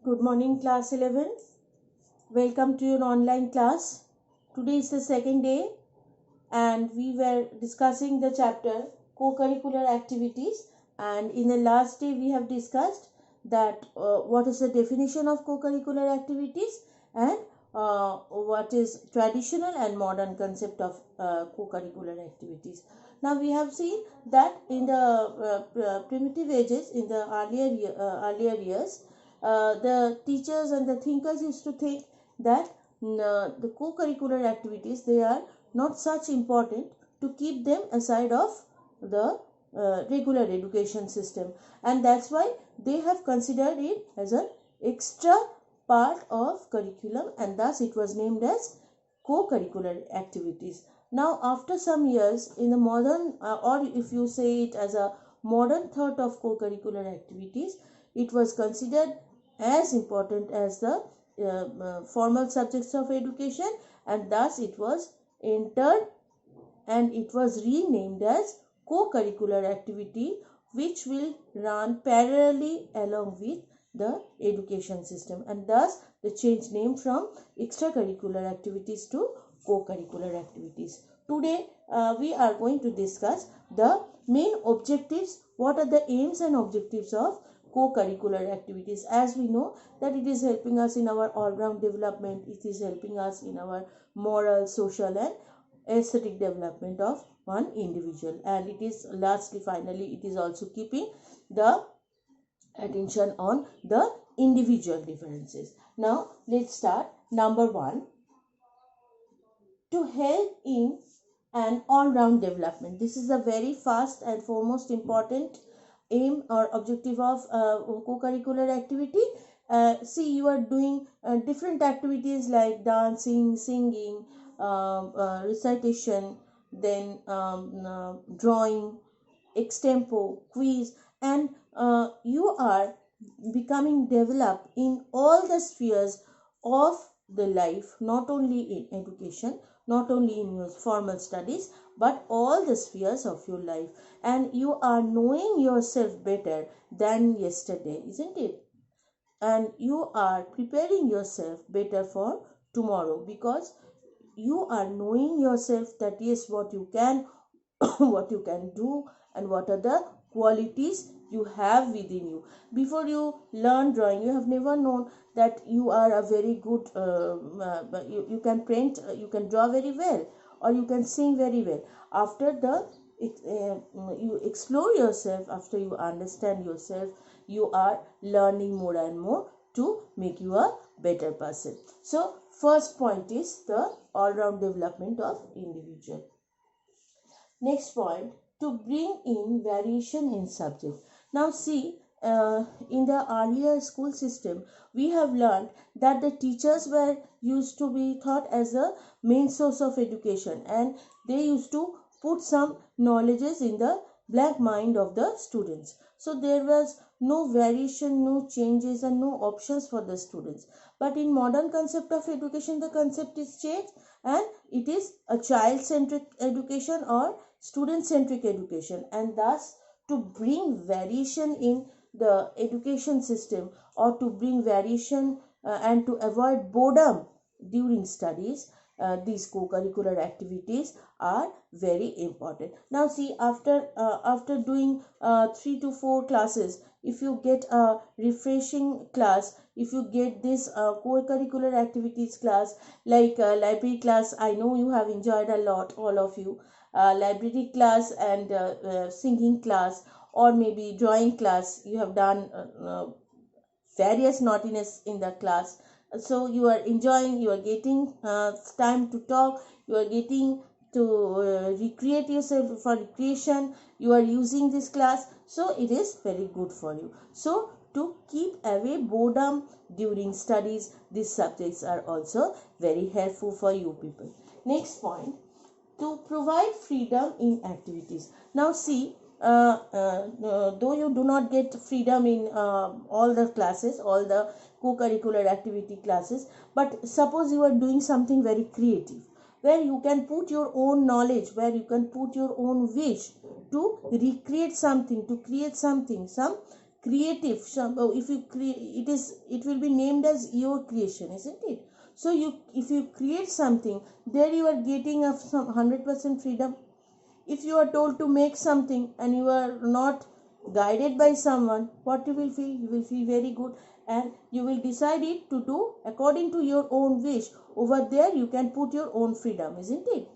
Good morning, class 11. Welcome to your online class. Today is the second day, and we were discussing the chapter co-curricular activities. And in the last day, we have discussed that what is the definition of co-curricular activities and what is traditional and modern concept of co-curricular activities. Now we have seen that in the primitive ages, in the earlier years, the teachers and the thinkers used to think that the co-curricular activities, they are not such important to keep them aside of the regular education system, and that's why they have considered it as an extra part of curriculum, and thus it was named as co-curricular activities. Now after some years in the modern or if you say it as a modern thought of co-curricular activities, it was considered as important as the formal subjects of education, and thus it was entered and it was renamed as co-curricular activity, which will run parallelly along with the education system, and thus the change name from extracurricular activities to co-curricular activities. Today we are going to discuss the main objectives. What are the aims and objectives of co-curricular activities? As we know that it is helping us in our all-round development, it is helping us in our moral, social and aesthetic development of one individual, and it is lastly finally it is also keeping the attention on the individual differences. Now let's start. Number one, to help in an all-round development. This is a very first and foremost important aim or objective of co-curricular activity. See, you are doing different activities like dancing, singing, recitation, then drawing, extempo, quiz, and you are becoming developed in all the spheres of the life, not only in education, not only in your formal studies, but all the spheres of your life, and you are knowing yourself better than yesterday, isn't it? And you are preparing yourself better for tomorrow, because you are knowing yourself that yes, what you can what you can do and what are the qualities you have within you. Before you learn drawing, you have never known that you are a very good you can paint, you can draw very well, or you can sing very well. After the you explore yourself, after you understand yourself, you are learning more and more to make you a better person. So first point is the all-round development of individual. Next point, to bring in variation in subject. Now see, in the earlier school system, we have learned that the teachers were used to be thought as a main source of education, and they used to put some knowledges in the blank mind of the students. So there was no variation, no changes and no options for the students. But in modern concept of education, the concept is changed, and it is a child-centric education or student-centric education, and thus to bring variation in the education system, or to bring variation and to avoid boredom during studies, these co-curricular activities are very important. Now see, after doing 3 to 4 classes, if you get a refreshing class, if you get this co-curricular activities class like library class, I know you have enjoyed a lot, all of you. Library class and singing class, or maybe drawing class, you have done various naughtiness in the class, so you are enjoying, you are getting time to talk, you are getting to recreate yourself for recreation, you are using this class, so it is very good for you. So to keep away boredom during studies, these subjects are also very helpful for you people. Next point, to provide freedom in activities. Now see, though you do not get freedom in all the classes, all the co-curricular activity classes, but suppose you are doing something very creative, where you can put your own knowledge, where you can put your own wish to recreate something, to create something, some creative, if you create, it will be named as your creation, isn't it? So if you create something, there you are getting a some 100% freedom. If you are told to make something and you are not guided by someone, what you will feel? You will feel very good, and you will decide it to do according to your own wish. Over there you can put your own freedom, isn't it?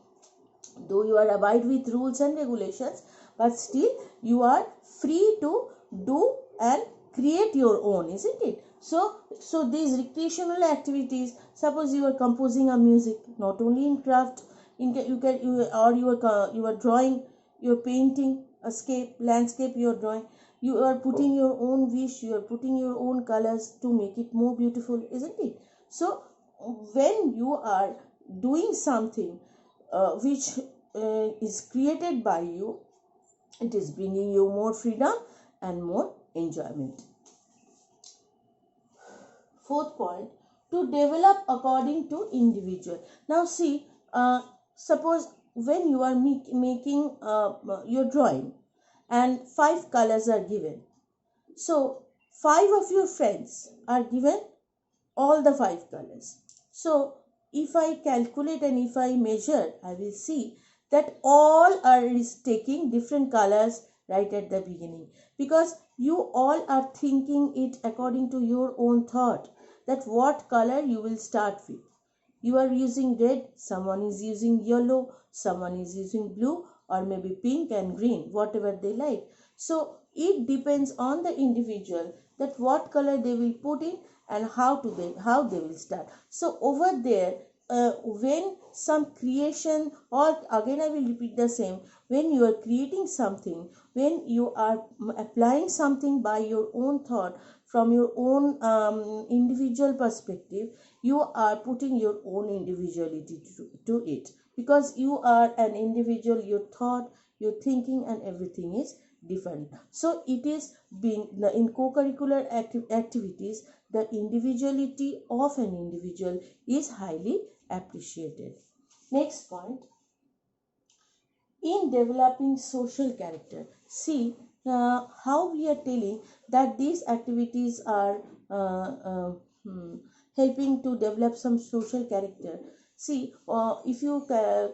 Though you are abide with rules and regulations, but still you are free to do and create your own, isn't it? So these recreational activities, suppose you are composing a music, not only in craft, you are drawing, you are painting a landscape, you are drawing, you are putting your own wish, you are putting your own colors to make it more beautiful, isn't it? So when you are doing something which is created by you, it is bringing you more freedom and more enjoyment. Fourth point, to develop according to individual. Now see, suppose when you are making your drawing and 5 colors are given, so 5 of your friends are given all the 5 colors. So if I calculate and if I measure, I will see that all are taking different colors right at the beginning, because you all are thinking it according to your own thought, that what color you will start with. You are using red, someone is using yellow, someone is using blue, or maybe pink and green, whatever they like. So it depends on the individual that what color they will put in and how they will start. So over there, when some creation, or again I will repeat the same, when you are creating something, when you are applying something by your own thought, from your own individual perspective, you are putting your own individuality to it, because you are an individual, your thought, your thinking and everything is different. So it is being in co-curricular activities, the individuality of an individual is highly appreciated. Next point, in developing social character. See how we are telling that these activities are helping to develop some social character. See, if you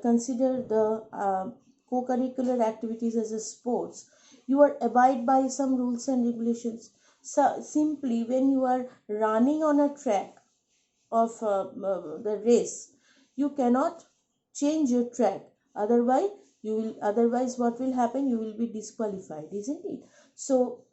consider the co-curricular activities as a sports, you are abide by some rules and regulations. So simply when you are running on a track of the race, you cannot change your track, otherwise what will happen, you will be disqualified, isn't it? So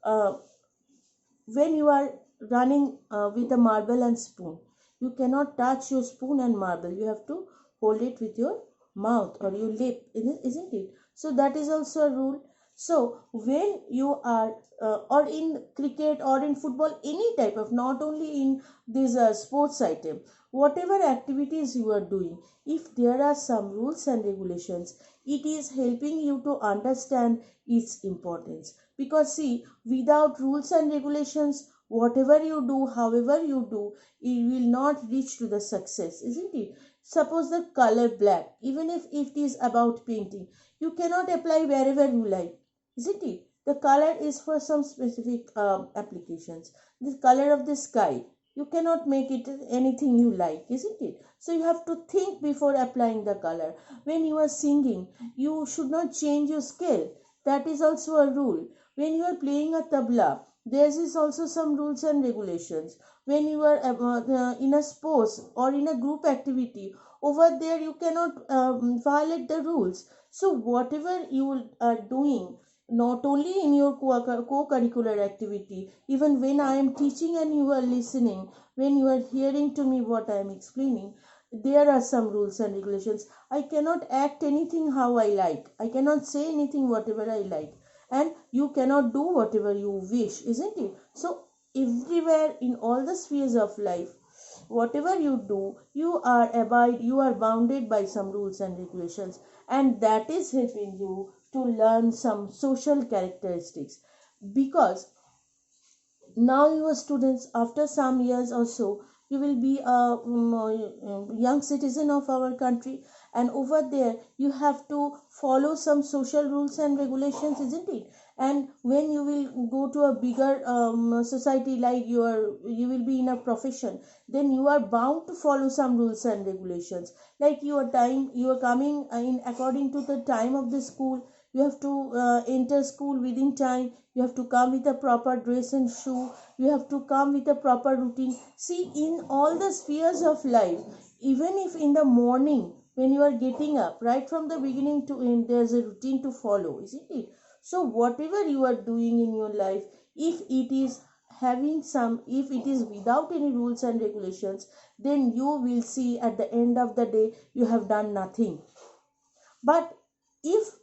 when you are running with a marble and spoon, you cannot touch your spoon and marble, you have to hold it with your mouth or your lip, isn't it? So that is also a rule. So when you are or in cricket or in football, any type of, not only in this sports item, whatever activities you are doing, if there are some rules and regulations, it is helping you to understand its importance. Because see, without rules and regulations, whatever you do, however you do, it will not reach to the success, isn't it? Suppose the color black, even if it is about painting, you cannot apply wherever you like, isn't it? The color is for some specific applications. The color of the sky, you cannot make it anything you like, isn't it? So you have to think before applying the color. When you are singing, you should not change your scale. That is also a rule. When you are playing a tabla, there is also some rules and regulations. When you are in a sports or in a group activity, over there you cannot violate the rules. So whatever you are doing, not only in your co-curricular activity, even when I am teaching and you are listening, when you are hearing to me what I am explaining, there are some rules and regulations. I cannot act anything how I like, I cannot say anything whatever I like, and you cannot do whatever you wish, isn't it? So everywhere in all the spheres of life, whatever you do, you are bounded by some rules and regulations, and that is helping you to learn some social characteristics. Because now you are students, after some years or so you will be a young citizen of our country, and over there you have to follow some social rules and regulations, isn't it? And when you will go to a bigger society, like you will be in a profession, then you are bound to follow some rules and regulations. Like your time, you are coming in according to the time of the school. You have to enter school within time. You have to come with a proper dress and shoe. You have to come with a proper routine. See, in all the spheres of life, even if in the morning when you are getting up, right from the beginning to end, there's a routine to follow, isn't it? So whatever you are doing in your life, if it is if it is without any rules and regulations, then you will see at the end of the day you have done nothing. But if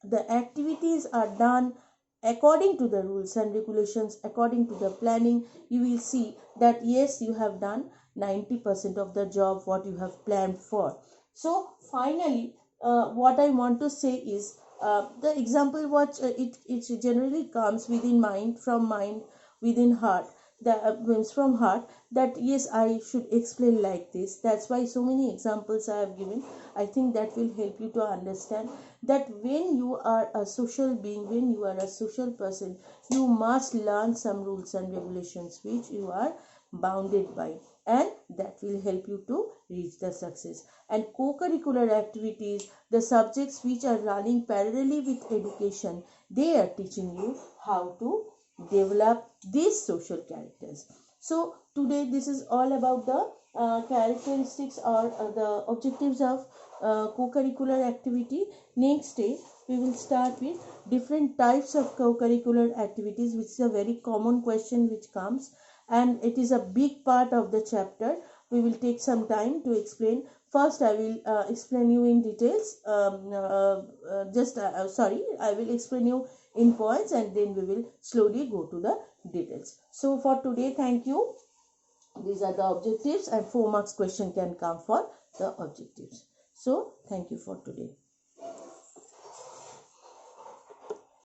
the activities are done according to the rules and regulations, according to the planning, you will see that yes, you have done 90% of the job what you have planned for. So finally, what I want to say is, the example what it generally comes within mind within heart, that comes from heart, that yes, I should explain like this. That's why so many examples I have given. I think that will help you to understand that when you are a social being, when you are a social person, you must learn some rules and regulations which you are bounded by, and that will help you to reach the success. And co-curricular activities, the subjects which are running parallelly with education, they are teaching you how to develop these social characters. So today this is all about the characteristics or the objectives of co-curricular activity. Next day we will start with different types of co-curricular activities, which is a very common question which comes, and it is a big part of the chapter. We will take some time to explain. First I will explain you in details, sorry, I will explain you in points, and then we will slowly go to the details. So for today, thank you. These are the objectives, and 4 marks question can come for the objectives. So thank you for today.